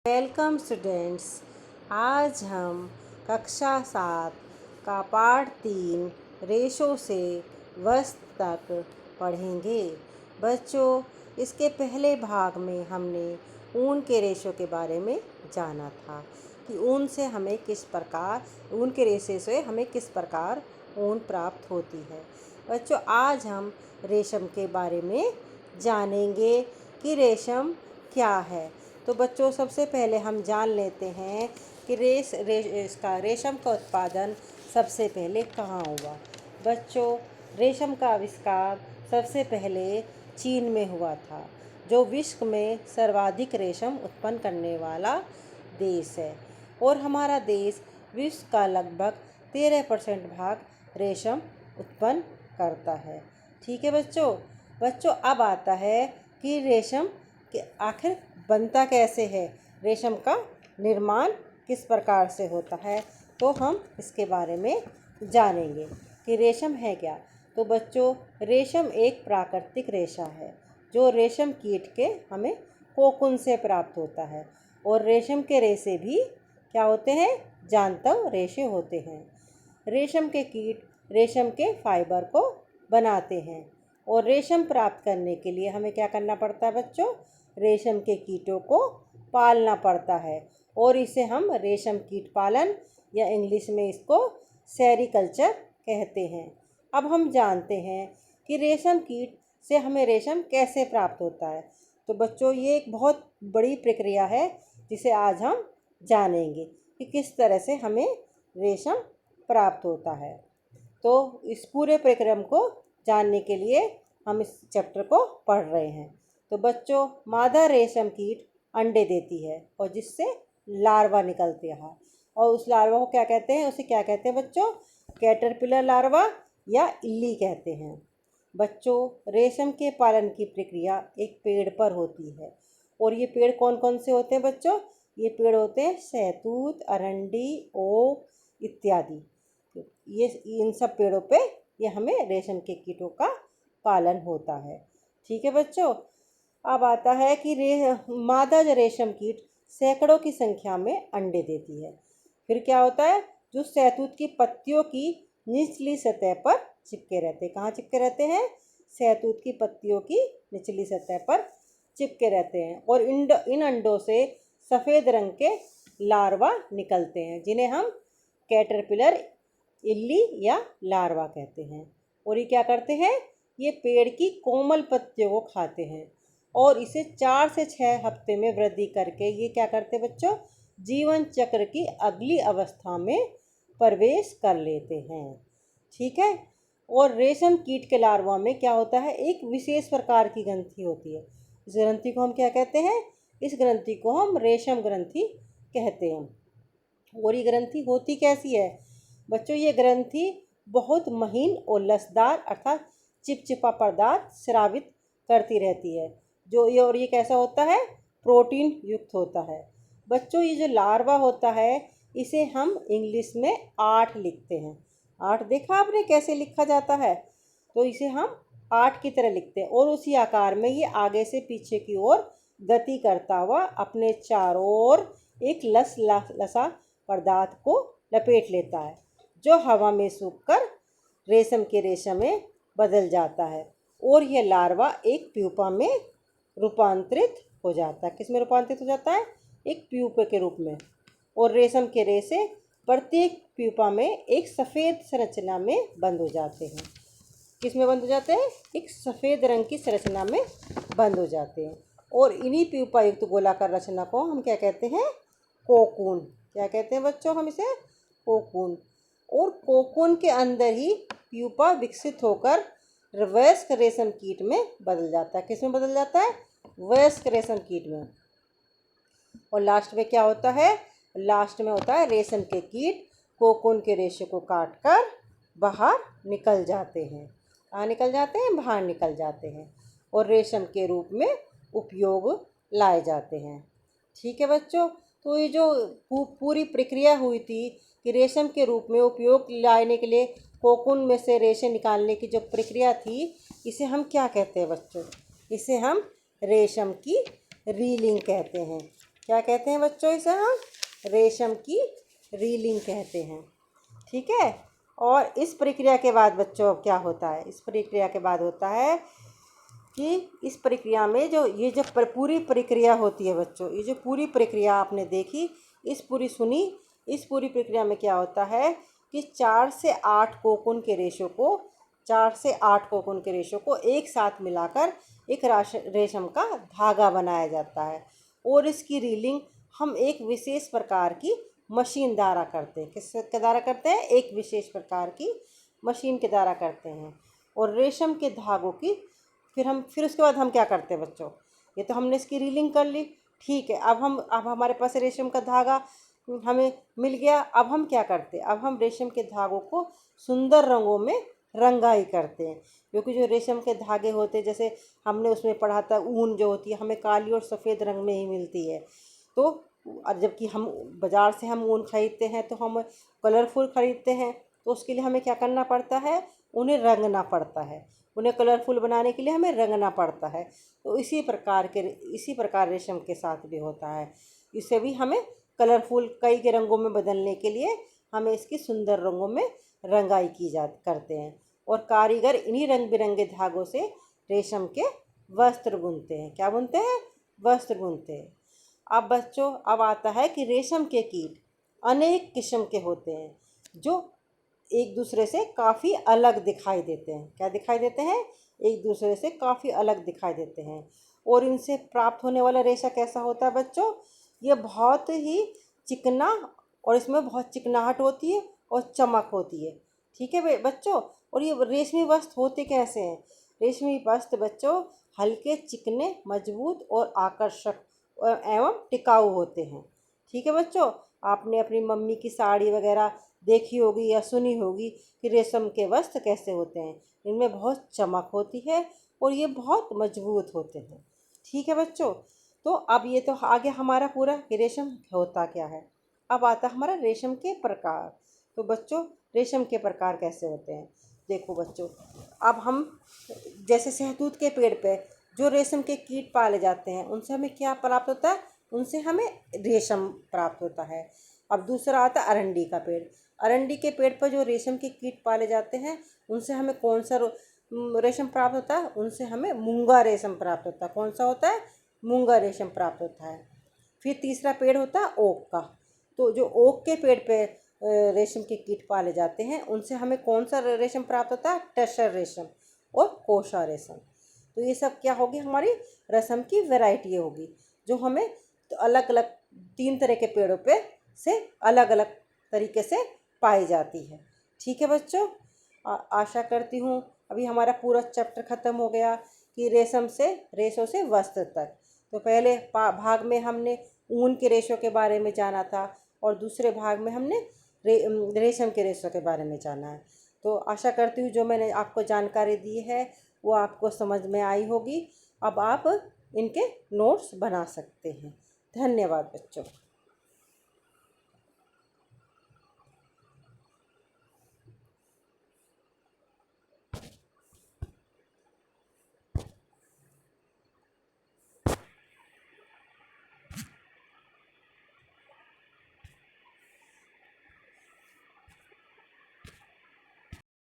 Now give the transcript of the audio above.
Welcome students. आज हम कक्षा 7 का पाठ 3 रेशों से वस्तु तक पढ़ेंगे। बच्चों, इसके पहले भाग में हमने ऊन के रेशों के बारे में जाना था कि ऊन के रेशे से हमें किस प्रकार ऊन प्राप्त होती है। बच्चों, आज हम रेशम के बारे में जानेंगे कि रेशम क्या है। तो बच्चों, सबसे पहले हम जान लेते हैं कि रेशम का उत्पादन सबसे पहले कहाँ हुआ। बच्चों, रेशम का आविष्कार सबसे पहले चीन में हुआ था, जो विश्व में सर्वाधिक रेशम उत्पन्न करने वाला देश है। और हमारा देश विश्व का लगभग 13% भाग रेशम उत्पन्न करता है। ठीक है बच्चों, अब आता है कि रेशम के आखिर बनता कैसे है, रेशम का निर्माण किस प्रकार से होता है। तो हम इसके बारे में जानेंगे कि रेशम है क्या। तो बच्चों, रेशम एक प्राकृतिक रेशा है जो रेशम कीट के हमें कोकून से प्राप्त होता है। और रेशम के रेशे भी क्या होते हैं, जांतव रेशे होते हैं। रेशम के कीट रेशम के फाइबर को बनाते हैं। और रेशम प्राप्त करने के लिए हमें क्या करना पड़ता है बच्चों, रेशम के कीटों को पालना पड़ता है। और इसे हम रेशम कीट पालन या इंग्लिश में इसको सेरीकल्चर कहते हैं। अब हम जानते हैं कि रेशम कीट से हमें रेशम कैसे प्राप्त होता है। तो बच्चों, ये एक बहुत बड़ी प्रक्रिया है जिसे आज हम जानेंगे कि किस तरह से हमें रेशम प्राप्त होता है। तो इस पूरे प्रक्रम को जानने के लिए हम इस चैप्टर को पढ़ रहे हैं। तो बच्चों, मादा रेशम कीट अंडे देती है और जिससे लार्वा निकलते हैं। और उस लार्वा को क्या कहते हैं, उसे क्या कहते हैं बच्चों, कैटरपिलर लार्वा या इल्ली कहते हैं। बच्चों, रेशम के पालन की प्रक्रिया एक पेड़ पर होती है। और ये पेड़ कौन कौन से होते हैं बच्चों, ये पेड़ होते हैं शहतूत, अरंडी, ओक इत्यादि। ये इन सब पेड़ों पे ये हमें रेशम के कीटों का पालन होता है। ठीक है बच्चों, अब आता है कि मादा रेशम कीट सैकड़ों की संख्या में अंडे देती है। फिर क्या होता है, जो शहतूत की पत्तियों की निचली सतह पर चिपके रहते हैं। कहाँ चिपके रहते हैं, शहतूत की पत्तियों की निचली सतह पर चिपके रहते हैं। और इन अंडों से सफ़ेद रंग के लार्वा निकलते हैं, जिन्हें हम कैटरपिलर, इल्ली या लार्वा कहते हैं। और ये क्या करते हैं, ये पेड़ की कोमल पत्तियों को खाते हैं और इसे 4 से 6 हफ्ते में वृद्धि करके ये क्या करते हैं बच्चों, जीवन चक्र की अगली अवस्था में प्रवेश कर लेते हैं। ठीक है। और रेशम कीट के लार्वा में क्या होता है, एक विशेष प्रकार की ग्रंथि होती है। इस ग्रंथि को हम क्या कहते हैं, इस ग्रंथि को हम रेशम ग्रंथि कहते हैं। और ये ग्रंथि होती कैसी है बच्चों, ये ग्रंथि बहुत महीन और लसदार अर्थात चिपचिपा पदार्थ स्रावित करती रहती है। और ये कैसा होता है, प्रोटीन युक्त होता है। बच्चों, ये जो लार्वा होता है इसे हम इंग्लिश में 8 लिखते हैं। 8 देखा आपने कैसे लिखा जाता है, तो इसे हम 8 की तरह लिखते हैं। और उसी आकार में ये आगे से पीछे की ओर गति करता हुआ अपने चारों ओर एक लसा पदार्थ को लपेट लेता है, जो हवा में सूखकर रेशम के रेशा में बदल जाता है। और यह लार्वा एक प्यूपा में रूपांतरित हो जाता है। किस में रूपांतरित हो जाता है, एक प्यूपे के रूप में। और रेशम के रेशे प्रत्येक प्यूपा में एक सफ़ेद संरचना में बंद हो जाते हैं। किस में बंद हो जाते हैं, एक सफ़ेद रंग की संरचना में बंद हो जाते हैं। और इन्हीं प्यूपा युक्त गोलाकार रचना को हम क्या कहते हैं, कोकून। क्या कहते हैं बच्चों, हम इसे कोकून। और कोकून के अंदर ही प्यूपा विकसित होकर वयस्क रेशम कीट में बदल जाता है। किस में बदल जाता है, वयस्क रेशम कीट में। और लास्ट में क्या होता है, लास्ट में होता है रेशम के कीट कोकून के रेशे को काटकर बाहर निकल जाते हैं। कहाँ निकल जाते हैं, बाहर निकल जाते हैं और रेशम के रूप में उपयोग लाए जाते हैं। ठीक है बच्चों, तो ये जो पूरी प्रक्रिया हुई थी कि रेशम के रूप में उपयोग लाने के लिए कोकून में से रेशे निकालने की जो प्रक्रिया थी, इसे हम क्या कहते हैं बच्चों, इसे हम रेशम की रीलिंग कहते हैं। क्या कहते हैं बच्चों? इसे हम रेशम की रीलिंग कहते हैं। ठीक है। और इस प्रक्रिया के बाद बच्चों क्या होता है? इस प्रक्रिया के बाद होता है कि इस प्रक्रिया में जो पूरी प्रक्रिया होती है बच्चों, ये जो पूरी प्रक्रिया आपने देखी, इस पूरी प्रक्रिया में क्या होता है कि 4 से 8 कोकून के रेशों को एक साथ मिलाकर एक रेशम का धागा बनाया जाता है। और इसकी रीलिंग हम एक विशेष प्रकार की मशीन द्वारा करते हैं। किसके द्वारा करते हैं? एक विशेष प्रकार की मशीन के द्वारा करते हैं। और रेशम के धागों की फिर उसके बाद हम क्या करते हैं बच्चों? ये तो हमने इसकी रीलिंग कर ली, ठीक है। अब हमारे पास रेशम का धागा हमें मिल गया। अब हम क्या करते हैं? अब हम रेशम के धागों को सुंदर रंगों में रंगाई करते हैं। क्योंकि जो रेशम के धागे होते हैं, जैसे हमने उसमें पढ़ा था, ऊन जो होती है हमें काली और सफ़ेद रंग में ही मिलती है। तो जबकि हम बाज़ार से हम ऊन खरीदते हैं तो हम कलरफुल खरीदते हैं, तो उसके लिए हमें क्या करना पड़ता है? उन्हें रंगना पड़ता है। उन्हें कलरफुल बनाने के लिए हमें रंगना पड़ता है। तो इसी प्रकार रेशम के साथ भी होता है। इसे भी हमें कलरफुल कई के रंगों में बदलने के लिए हमें इसकी सुंदर रंगों में रंगाई करते हैं। और कारीगर इन्हीं रंग बिरंगे धागों से रेशम के वस्त्र बुनते हैं। क्या बुनते हैं? वस्त्र बुनते हैं। अब बच्चों, अब आता है कि रेशम के कीट अनेक किस्म के होते हैं जो एक दूसरे से काफ़ी अलग दिखाई देते हैं। क्या दिखाई देते हैं? एक दूसरे से काफ़ी अलग दिखाई देते हैं। और इनसे प्राप्त होने वाला रेशा कैसा होता है बच्चों? ये बहुत ही चिकना, और इसमें बहुत चिकनाहट होती है और चमक होती है। ठीक है बच्चों। और ये रेशमी वस्त्र होते कैसे हैं? रेशमी वस्त्र बच्चों हल्के, चिकने, मजबूत और आकर्षक एवं टिकाऊ होते हैं। ठीक है बच्चों। आपने अपनी मम्मी की साड़ी वगैरह देखी होगी या सुनी होगी कि रेशम के वस्त्र कैसे होते हैं। इनमें बहुत चमक होती है और ये बहुत मजबूत होते हैं। ठीक है बच्चों। तो अब ये तो आगे हमारा पूरा कि रेशम होता क्या है। अब आता हमारा रेशम के प्रकार। तो बच्चों, रेशम के प्रकार कैसे होते हैं? देखो बच्चों, अब हम जैसे शहतूत के पेड़ पे जो रेशम के कीट पाले जाते हैं, उनसे हमें क्या प्राप्त होता है? उनसे हमें रेशम प्राप्त होता है। अब दूसरा आता है अरंडी का पेड़। अरंडी के पेड़ पर जो रेशम के कीट पाले जाते हैं, उनसे हमें कौन सा रेशम प्राप्त होता है? उनसे हमें मूंगा रेशम प्राप्त होता है। कौन सा होता है? मूंगा रेशम प्राप्त होता है। फिर तीसरा पेड़ होता है ओक का। तो जो ओक के पेड़ पे रेशम के कीट पाले जाते हैं, उनसे हमें कौन सा रेशम प्राप्त होता है? टसर रेशम और कोशा रेशम। तो ये सब क्या होगी? हमारी रेशम की वैरायटी होगी, जो हमें तो अलग अलग 3 तरह के पेड़ों पे से अलग अलग तरीके से पाई जाती है। ठीक है बच्चों। आशा करती हूँ अभी हमारा पूरा चैप्टर ख़त्म हो गया कि रेशों से वस्त्र तक। तो पहले भाग में हमने ऊन के रेशों के बारे में जाना था, और दूसरे भाग में हमने रेशम के रेशों के बारे में जाना है। तो आशा करती हूँ जो मैंने आपको जानकारी दी है वो आपको समझ में आई होगी। अब आप इनके नोट्स बना सकते हैं। धन्यवाद बच्चों।